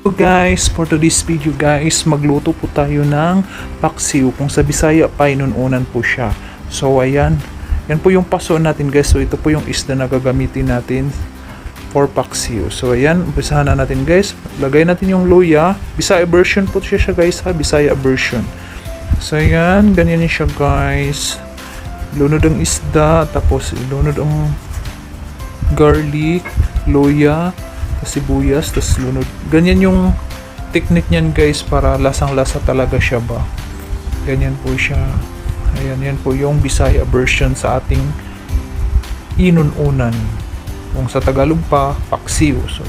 So guys, for today's video guys, magluto po tayo ng paksiw. Kung sa Bisaya, painununan po siya. So ayan, yan po yung paso natin guys. So ito po yung isda na gagamitin natin for paksiw. So ayan, umpisahan na natin guys. Lagay natin yung luya. Bisaya version po siya guys ha, Bisaya version. So ayan, ganyan siya guys. Lunod ang isda, tapos ilunod ang garlic, luya, sibuyas, tas lunod. Ganyan yung technique niyan guys, para lasang-lasa talaga siya ba. Ganyan po siya. Ayan, yan po yung Bisaya version sa ating inununan. Kung sa Tagalog pa, paksiw. So,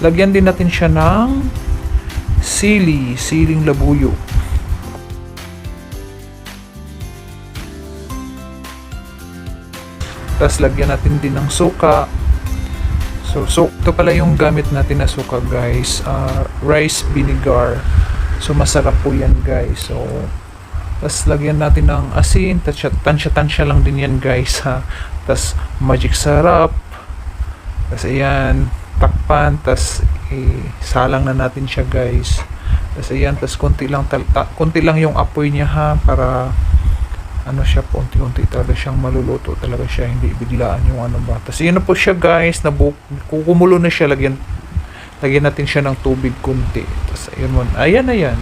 lagyan din natin siya ng siling labuyo. Tapos lagyan natin din ng suka. So ito pala yung gamit natin na suka guys, rice vinegar. So masarap po yan guys. So tapos lagyan natin ng asin, tansya lang din yan guys ha. Tapos magic sarap. Tapos ayan, takpan, tapos salang na natin siya guys. Tapos ayan, tapos konti lang yung apoy niya ha, para ano siya po, unti-unti talaga siyang maluluto talaga siya, hindi biglaan yung ano ba. Tapos yun na po siya guys, kukumulo na siya, lagyan natin siya ng tubig kunti. Tapos ayun mo, ayan na yan.